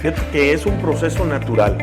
Fíjate que es un proceso natural.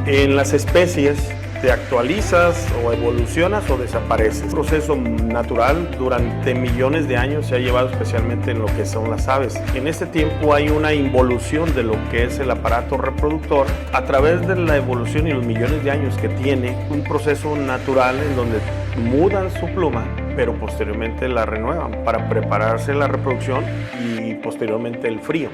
En las especies te actualizas o evolucionas o desapareces. Un proceso natural durante millones de años se ha llevado especialmente en lo que son las aves. En este tiempo hay una involución de lo que es el aparato reproductor a través de la evolución y los millones de años que tiene. Un proceso natural en donde mudan su pluma, pero posteriormente la renuevan para prepararse la reproducción y posteriormente el frío.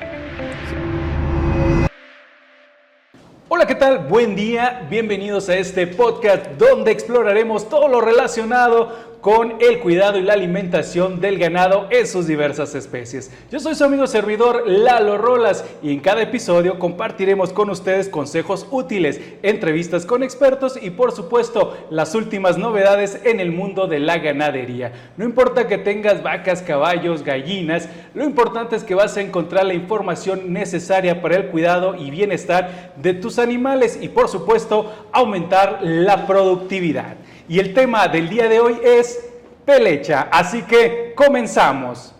Hola, ¿qué tal? Buen día, bienvenidos a este podcast donde exploraremos todo lo relacionado con el cuidado y la alimentación del ganado en sus diversas especies. Yo soy su amigo servidor Lalo Rolas y en cada episodio compartiremos con ustedes consejos útiles, entrevistas con expertos y por supuesto las últimas novedades en el mundo de la ganadería. No importa que tengas vacas, caballos, gallinas, lo importante es que vas a encontrar la información necesaria para el cuidado y bienestar de tus animales y por supuesto aumentar la productividad. Y el tema del día de hoy es pelecha, así que comenzamos.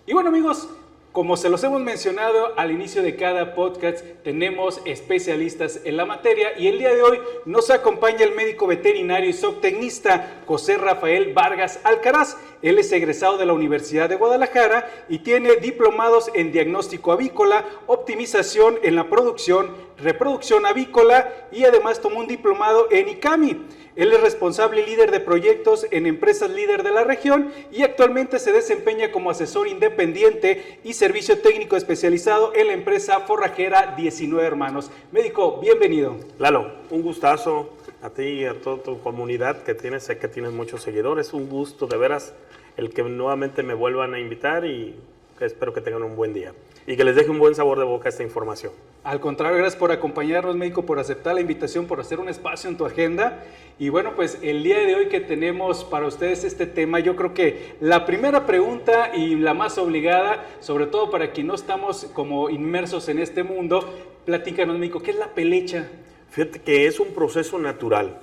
Y bueno, amigos, como se los hemos mencionado al inicio de cada podcast, tenemos especialistas en la materia y el día de hoy nos acompaña el médico veterinario y zootecnista José Rafael Vargas Alcaraz. Él es egresado de la Universidad de Guadalajara y tiene diplomados en diagnóstico avícola, optimización en la producción, reproducción avícola y además tomó un diplomado en ICAMI. Él es responsable y líder de proyectos en empresas líder de la región y actualmente se desempeña como asesor independiente y servicio técnico especializado en la empresa forrajera 19 Hermanos. Médico, bienvenido. Lalo, un gustazo a ti y a toda tu comunidad que tienes, sé que tienes muchos seguidores. Un gusto de veras el que nuevamente me vuelvan a invitar y espero que tengan un buen día y que les deje un buen sabor de boca esta información. Al contrario, gracias por acompañarnos, médico, por aceptar la invitación, por hacer un espacio en tu agenda. Y bueno, pues el día de hoy que tenemos para ustedes este tema, yo creo que la primera pregunta y la más obligada, sobre todo para quien no estamos como inmersos en este mundo, platícanos, médico, ¿qué es la pelecha? Fíjate que es un proceso natural.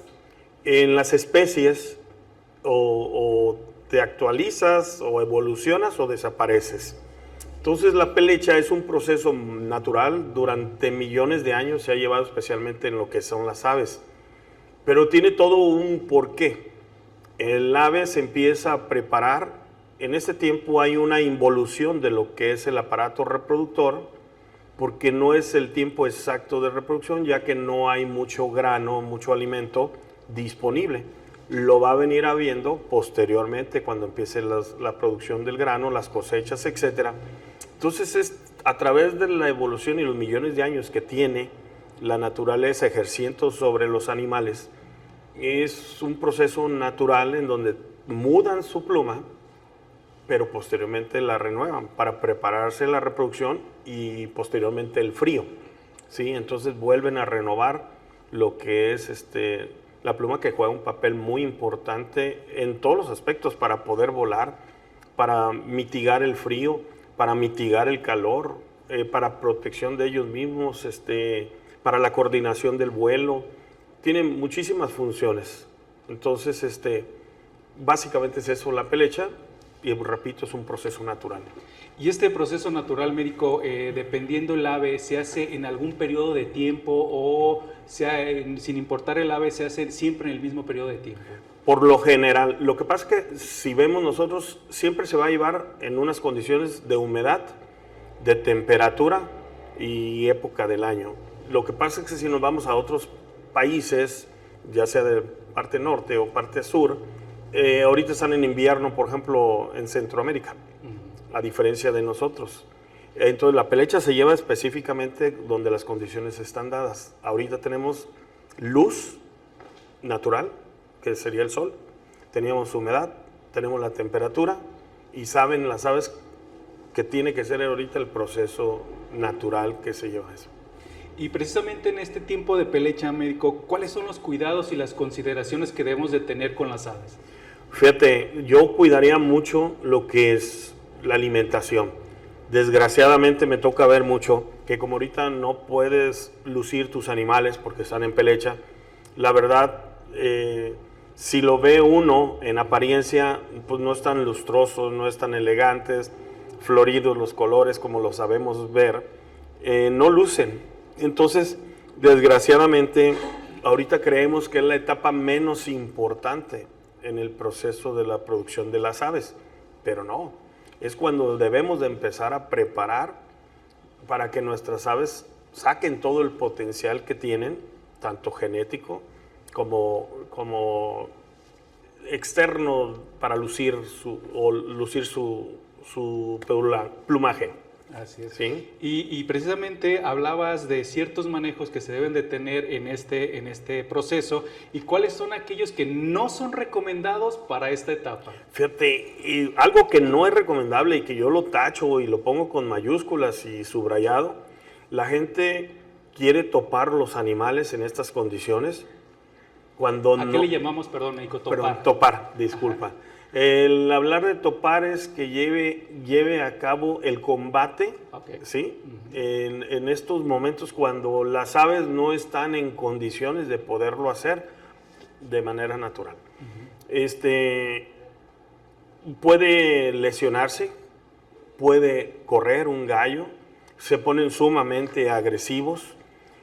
En las especies o te actualizas o evolucionas o desapareces. Entonces la pelecha es un proceso natural, durante millones de años se ha llevado especialmente en lo que son las aves, pero tiene todo un porqué. El ave se empieza a preparar, en este tiempo hay una involución de lo que es el aparato reproductor, porque no es el tiempo exacto de reproducción, ya que no hay mucho grano, mucho alimento disponible. Lo va a venir habiendo posteriormente cuando empiece la producción del grano, las cosechas, etc. Entonces es a través de la evolución y los millones de años que tiene la naturaleza ejerciendo sobre los animales, es un proceso natural en donde mudan su pluma, pero posteriormente la renuevan para prepararse la reproducción y posteriormente el frío, ¿sí? Entonces vuelven a renovar lo que es la pluma, que juega un papel muy importante en todos los aspectos para poder volar, para mitigar el frío, para mitigar el calor, para protección de ellos mismos, para la coordinación del vuelo. Tiene muchísimas funciones. Entonces, básicamente es eso la pelecha y repito, es un proceso natural. Y este proceso natural, médico, dependiendo el ave, ¿se hace en algún periodo de tiempo o sin importar el ave, se hace siempre en el mismo periodo de tiempo? Por lo general, lo que pasa es que si vemos nosotros, siempre se va a llevar en unas condiciones de humedad, de temperatura y época del año. Lo que pasa es que si nos vamos a otros países, ya sea de parte norte o parte sur, ahorita están en invierno, por ejemplo, en Centroamérica, a diferencia de nosotros. Entonces la pelecha se lleva específicamente donde las condiciones están dadas. Ahorita tenemos luz natural, que sería el sol, teníamos humedad, tenemos la temperatura y saben las aves que tiene que ser ahorita el proceso natural que se lleva eso. Y precisamente en este tiempo de pelecha, médico, ¿cuáles son los cuidados y las consideraciones que debemos de tener con las aves? Fíjate, yo cuidaría mucho lo que es la alimentación. Desgraciadamente me toca ver mucho que como ahorita no puedes lucir tus animales porque están en pelecha, la verdad, si lo ve uno en apariencia, pues no están lustrosos, no están elegantes, floridos los colores como lo sabemos ver, no lucen. Entonces, desgraciadamente, ahorita creemos que es la etapa menos importante en el proceso de la producción de las aves, pero no, es cuando debemos de empezar a preparar para que nuestras aves saquen todo el potencial que tienen, tanto genético como externo para lucir su plumaje. Así es. ¿Sí? Y precisamente hablabas de ciertos manejos que se deben de tener en este proceso, y cuáles son aquellos que no son recomendados para esta etapa. Fíjate, algo que no es recomendable y que yo lo tacho y lo pongo con mayúsculas y subrayado, la gente quiere topar los animales en estas condiciones cuando ¿A qué le llamamos, perdón, médico, topar? Perdón, topar, disculpa. Ajá. El hablar de topar es que lleve a cabo el combate, okay. ¿Sí? En estos momentos cuando las aves no están en condiciones de poderlo hacer de manera natural. Puede lesionarse, puede correr un gallo, se ponen sumamente agresivos.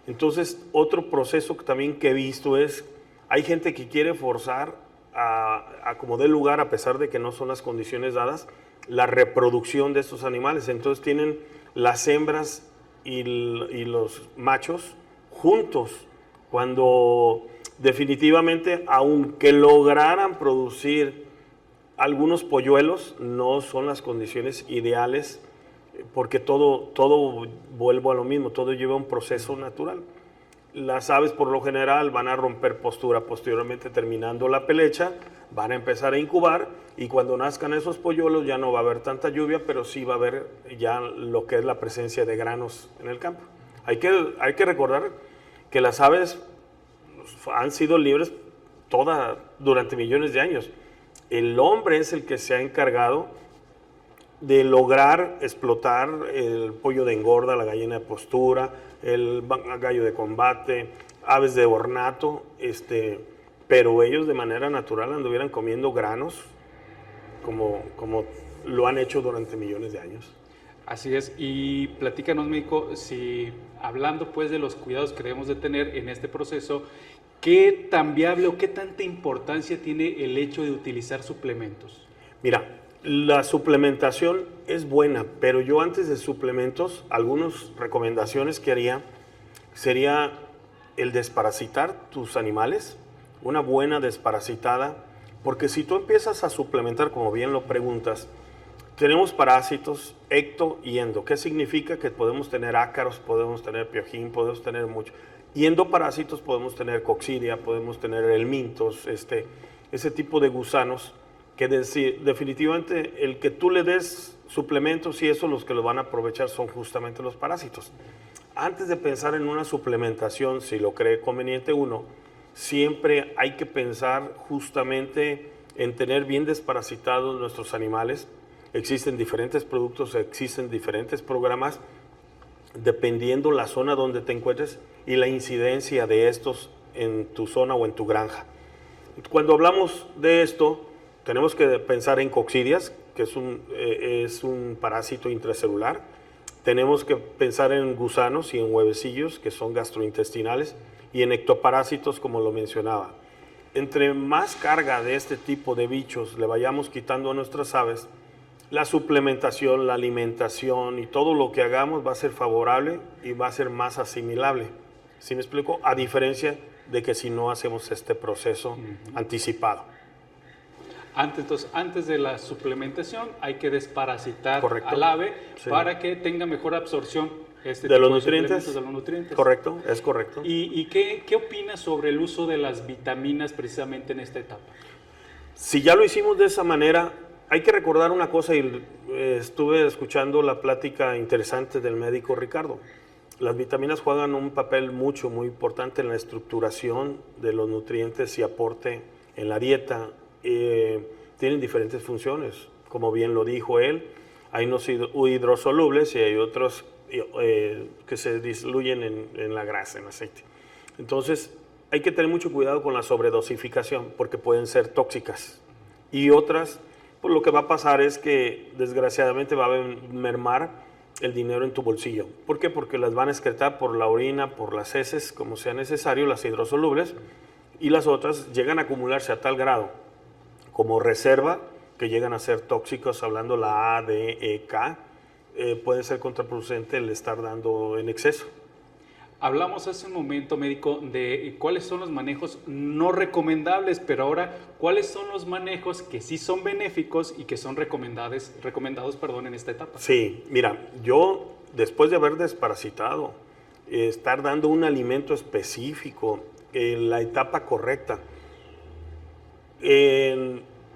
Entonces, otro proceso que también que he visto es, hay gente que quiere forzar a como dé lugar, a pesar de que no son las condiciones dadas, la reproducción de estos animales. Entonces tienen las hembras y los machos juntos, cuando definitivamente, aunque lograran producir algunos polluelos, no son las condiciones ideales, porque todo vuelvo a lo mismo, todo lleva un proceso natural. Las aves por lo general van a romper postura posteriormente, terminando la pelecha, van a empezar a incubar, y cuando nazcan esos polluelos ya no va a haber tanta lluvia, pero sí va a haber ya lo que es la presencia de granos en el campo. Hay que recordar que las aves han sido libres durante millones de años. El hombre es el que se ha encargado de lograr explotar el pollo de engorda, la gallina de postura, el gallo de combate, aves de ornato, pero ellos de manera natural anduvieran comiendo granos como lo han hecho durante millones de años. Así es, y platícanos, médico, si hablando pues de los cuidados que debemos de tener en este proceso, ¿qué tan viable o qué tanta importancia tiene el hecho de utilizar suplementos? Mira, la suplementación es buena, pero yo antes de suplementos, algunas recomendaciones que haría sería el desparasitar tus animales, una buena desparasitada, porque si tú empiezas a suplementar, como bien lo preguntas, tenemos parásitos ecto y endo. ¿Qué significa? Que podemos tener ácaros, podemos tener piojín, podemos tener mucho. Y endoparásitos podemos tener coccidia, podemos tener helmintos, ese tipo de gusanos, que definitivamente el que tú le des suplementos y eso, los que lo van a aprovechar son justamente los parásitos. Antes de pensar en una suplementación, si lo cree conveniente uno, siempre hay que pensar justamente en tener bien desparasitados nuestros animales. Existen diferentes productos, existen diferentes programas, dependiendo la zona donde te encuentres y la incidencia de estos en tu zona o en tu granja. Cuando hablamos de esto, tenemos que pensar en coccidias, que es un parásito intracelular. Tenemos que pensar en gusanos y en huevecillos, que son gastrointestinales, y en ectoparásitos, como lo mencionaba. Entre más carga de este tipo de bichos le vayamos quitando a nuestras aves, la suplementación, la alimentación y todo lo que hagamos va a ser favorable y va a ser más asimilable. ¿Sí me explico? A diferencia de que si no hacemos este proceso anticipado. Antes de la suplementación hay que desparasitar al ave, sí, para que tenga mejor absorción de los nutrientes. Correcto, es correcto. ¿Y qué opinas sobre el uso de las vitaminas precisamente en esta etapa? Si ya lo hicimos de esa manera, hay que recordar una cosa, y estuve escuchando la plática interesante del médico Ricardo. Las vitaminas juegan un papel muy importante en la estructuración de los nutrientes y aporte en la dieta. Tienen diferentes funciones, como bien lo dijo él. Hay unos hidrosolubles y hay otros que se diluyen en la grasa, en aceite. Entonces, hay que tener mucho cuidado con la sobredosificación porque pueden ser tóxicas. Y otras, pues lo que va a pasar es que desgraciadamente va a mermar el dinero en tu bolsillo. ¿Por qué? Porque las van a excretar por la orina, por las heces, como sea necesario, las hidrosolubles, y las otras llegan a acumularse a tal grado como reserva que llegan a ser tóxicos, hablando la A, D, E, K, puede ser contraproducente el estar dando en exceso. Hablamos hace un momento, médico, de cuáles son los manejos no recomendables, pero ahora, ¿cuáles son los manejos que sí son benéficos y que son recomendados en esta etapa? Sí, mira, yo después de haber desparasitado, estar dando un alimento específico en la etapa correcta,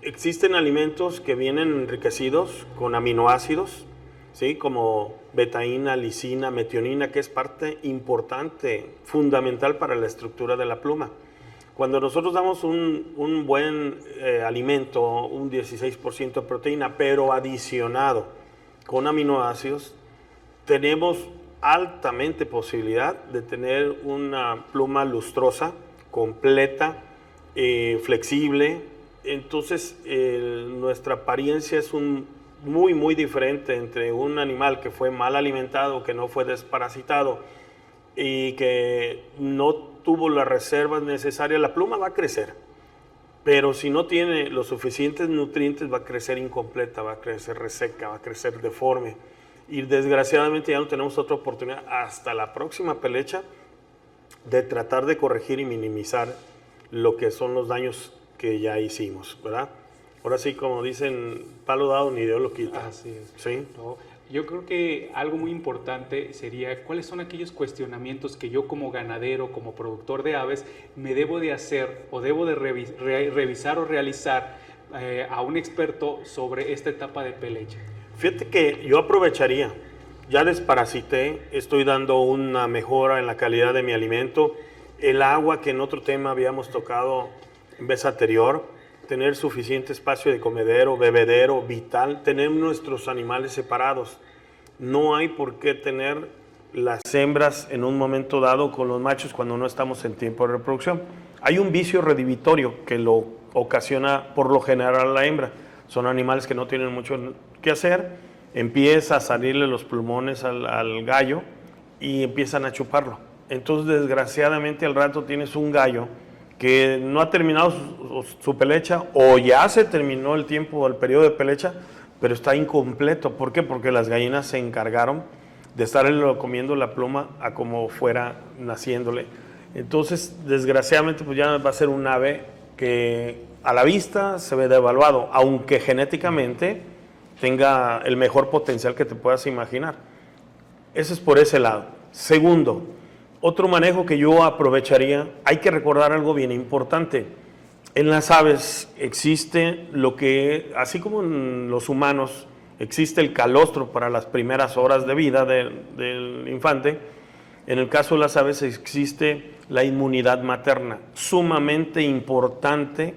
existen alimentos que vienen enriquecidos con aminoácidos, ¿sí? Como betaína, lisina, metionina, que es parte importante, fundamental para la estructura de la pluma. Cuando nosotros damos un buen alimento, un 16% de proteína, pero adicionado con aminoácidos, tenemos altamente posibilidad de tener una pluma lustrosa, completa, flexible. Entonces nuestra apariencia es muy diferente entre un animal que fue mal alimentado, que no fue desparasitado y que no tuvo las reservas necesarias. La pluma va a crecer, pero si no tiene los suficientes nutrientes va a crecer incompleta, va a crecer reseca, va a crecer deforme, y desgraciadamente ya no tenemos otra oportunidad hasta la próxima pelecha de tratar de corregir y minimizar lo que son los daños que ya hicimos, ¿verdad? Ahora sí, como dicen, palo dado ni Dios lo quita. Así es. ¿Sí? No, yo creo que algo muy importante sería cuáles son aquellos cuestionamientos que yo como ganadero, como productor de aves, me debo de hacer o debo de revisar o realizar a un experto sobre esta etapa de pelecha. Fíjate que yo aprovecharía, ya desparasité, estoy dando una mejora en la calidad de mi alimento, el agua que en otro tema habíamos tocado en vez anterior, tener suficiente espacio de comedero, bebedero, vital, tener nuestros animales separados. No hay por qué tener las hembras en un momento dado con los machos cuando no estamos en tiempo de reproducción. Hay un vicio redivitorio que lo ocasiona por lo general la hembra. Son animales que no tienen mucho que hacer, empieza a salirle los pulmones al gallo y empiezan a chuparlo. Entonces, desgraciadamente, al rato tienes un gallo que no ha terminado su pelecha o ya se terminó el tiempo, el periodo de pelecha, pero está incompleto. ¿Por qué? Porque las gallinas se encargaron de estarle comiendo la pluma a como fuera naciéndole. Entonces, desgraciadamente, pues ya va a ser un ave que a la vista se ve devaluado, aunque genéticamente tenga el mejor potencial que te puedas imaginar. Eso es por ese lado. Segundo, otro manejo que yo aprovecharía, hay que recordar algo bien importante. En las aves existe lo que, así como en los humanos, existe el calostro para las primeras horas de vida del infante, en el caso de las aves existe la inmunidad materna. Sumamente importante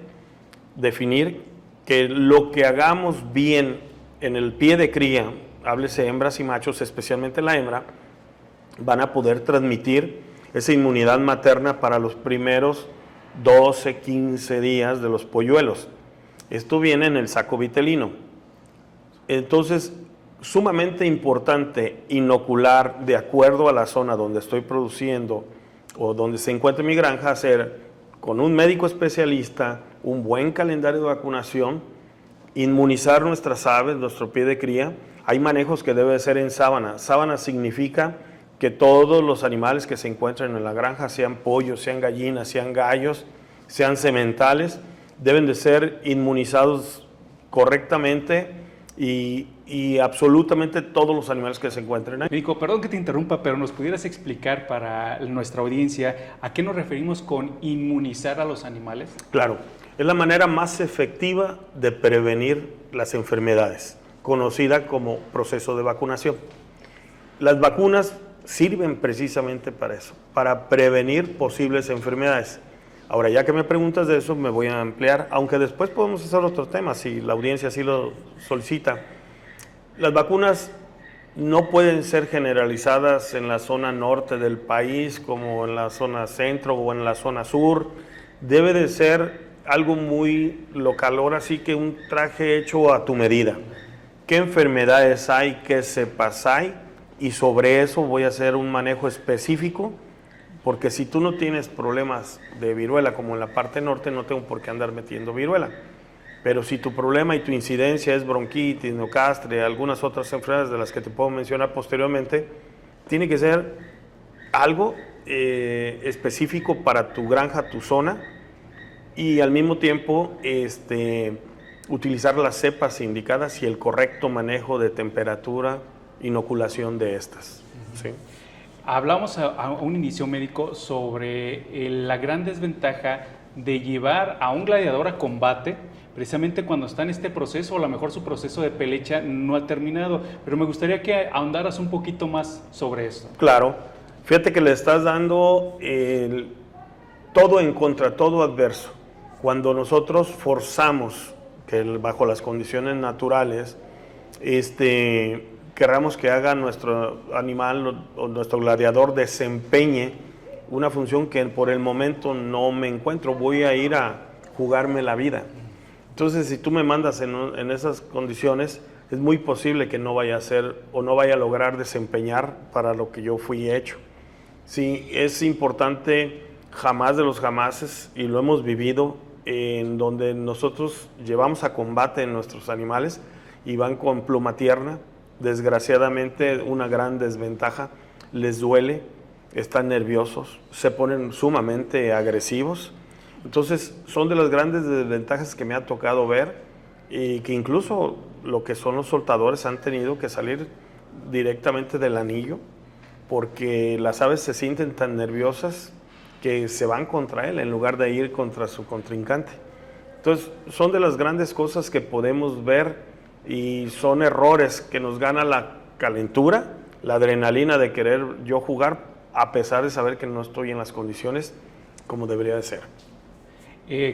definir que lo que hagamos bien en el pie de cría, háblese hembras y machos, especialmente la hembra, van a poder transmitir esa inmunidad materna para los primeros 12, 15 días de los polluelos. Esto viene en el saco vitelino. Entonces, sumamente importante inocular de acuerdo a la zona donde estoy produciendo o donde se encuentre mi granja, hacer con un médico especialista un buen calendario de vacunación, inmunizar nuestras aves, nuestro pie de cría. Hay manejos que debe ser en sábana. Sábana significa que todos los animales que se encuentran en la granja, sean pollos, sean gallinas, sean gallos, sean sementales, deben de ser inmunizados correctamente y absolutamente todos los animales que se encuentren ahí. Médico, perdón que te interrumpa, pero ¿nos pudieras explicar para nuestra audiencia a qué nos referimos con inmunizar a los animales? Claro, es la manera más efectiva de prevenir las enfermedades, conocida como proceso de vacunación. Las vacunas sirven precisamente para eso, para prevenir posibles enfermedades. Ahora, ya que me preguntas de eso, me voy a ampliar, aunque después podemos hacer otros temas, si la audiencia así lo solicita. Las vacunas no pueden ser generalizadas en la zona norte del país como en la zona centro o en la zona sur. Debe de ser algo muy local, ahora sí que un traje hecho a tu medida. ¿Qué enfermedades hay? ¿Qué cepas hay? Y sobre eso voy a hacer un manejo específico, porque si tú no tienes problemas de viruela como en la parte norte, no tengo por qué andar metiendo viruela. Pero si tu problema y tu incidencia es bronquitis, neocastre, algunas otras enfermedades de las que te puedo mencionar posteriormente, tiene que ser algo específico para tu granja, tu zona, y al mismo tiempo utilizar las cepas indicadas y el correcto manejo de temperatura, inoculación de estas. ¿Sí? Hablamos a un inicio, médico, sobre la gran desventaja de llevar a un gladiador a combate precisamente cuando está en este proceso, o a lo mejor su proceso de pelecha no ha terminado, pero me gustaría que ahondaras un poquito más sobre esto. Claro, fíjate que le estás dando todo en contra, todo adverso. Cuando nosotros forzamos que bajo las condiciones naturales, querramos que haga nuestro animal o nuestro gladiador desempeñe una función que por el momento no me encuentro, voy a ir a jugarme la vida. Entonces, si tú me mandas en esas condiciones, es muy posible que no vaya a hacer o no vaya a lograr desempeñar para lo que yo fui hecho. Sí, es importante, jamás de los jamases, y lo hemos vivido, en donde nosotros llevamos a combate en nuestros animales y van con pluma tierna. Desgraciadamente, una gran desventaja, les duele, están nerviosos, se ponen sumamente agresivos. Entonces, son de las grandes desventajas que me ha tocado ver, y que incluso lo que son los soltadores han tenido que salir directamente del anillo, porque las aves se sienten tan nerviosas que se van contra él en lugar de ir contra su contrincante. Entonces, son de las grandes cosas que podemos ver, y son errores que nos gana la calentura, la adrenalina de querer yo jugar, a pesar de saber que no estoy en las condiciones como debería de ser.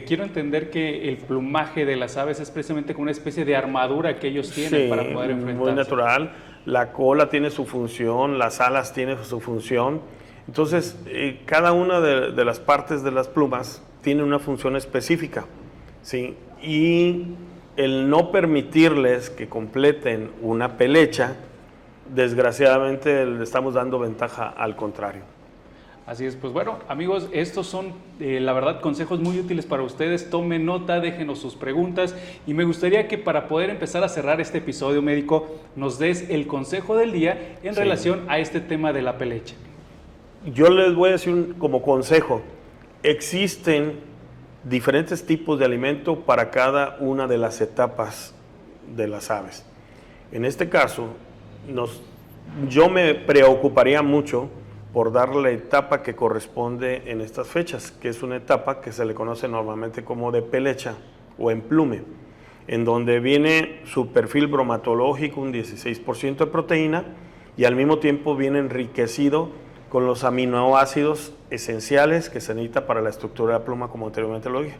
Quiero entender que el plumaje de las aves es precisamente como una especie de armadura que ellos tienen para poder enfrentarse. Muy natural. La cola tiene su función, las alas tienen su función. Entonces, cada una de las partes de las plumas tiene una función específica, ¿sí? Y el no permitirles que completen una pelecha, desgraciadamente le estamos dando ventaja al contrario. Así es, pues bueno, amigos, estos son, la verdad, consejos muy útiles para ustedes. Tomen nota, déjenos sus preguntas, y me gustaría que para poder empezar a cerrar este episodio, médico, nos des el consejo del día en relación a este tema de la pelecha. Yo les voy a decir como consejo, existen diferentes tipos de alimento para cada una de las etapas de las aves. En este caso, yo me preocuparía mucho por dar la etapa que corresponde en estas fechas, que es una etapa que se le conoce normalmente como de pelecha o emplume, en donde viene su perfil bromatológico, un 16% de proteína, y al mismo tiempo viene enriquecido con los aminoácidos esenciales que se necesita para la estructura de la pluma, como anteriormente lo dije.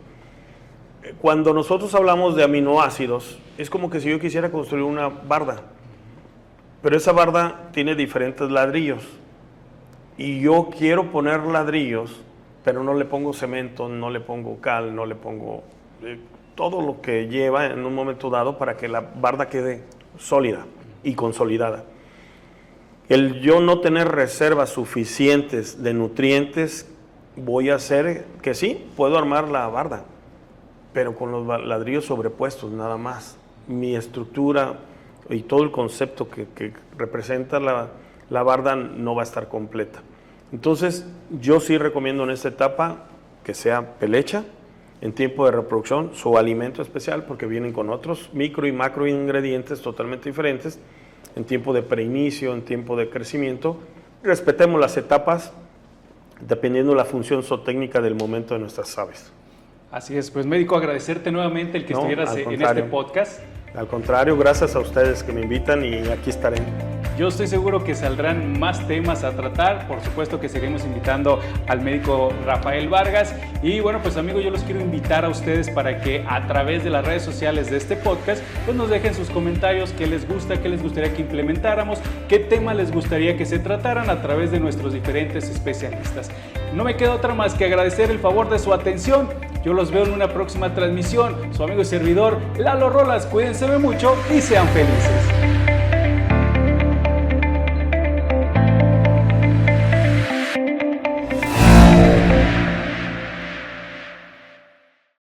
Cuando nosotros hablamos de aminoácidos, es como que si yo quisiera construir una barda, pero esa barda tiene diferentes ladrillos, y yo quiero poner ladrillos, pero no le pongo cemento, no le pongo cal, no le pongo todo lo que lleva en un momento dado para que la barda quede sólida y consolidada. El yo no tener reservas suficientes de nutrientes, voy a hacer que sí, puedo armar la barda, pero con los ladrillos sobrepuestos nada más. Mi estructura y todo el concepto que representa la barda no va a estar completa. Entonces, yo sí recomiendo en esta etapa que sea pelecha, en tiempo de reproducción, su alimento especial, porque vienen con otros micro y macro ingredientes totalmente diferentes, en tiempo de preinicio, en tiempo de crecimiento. Respetemos las etapas, dependiendo de la función zootécnica del momento de nuestras aves. Así es, pues médico, agradecerte nuevamente el que estuvieras en este podcast. Al contrario, gracias a ustedes que me invitan, y aquí estaré. Yo estoy seguro que saldrán más temas a tratar. Por supuesto que seguimos invitando al médico Rafael Vargas. Y bueno, pues amigos, yo los quiero invitar a ustedes para que a través de las redes sociales de este podcast, pues nos dejen sus comentarios, qué les gusta, qué les gustaría que implementáramos, qué tema les gustaría que se trataran a través de nuestros diferentes especialistas. No me queda otra más que agradecer el favor de su atención. Yo los veo en una próxima transmisión. Su amigo y servidor Lalo Rolas. Cuídense mucho y sean felices.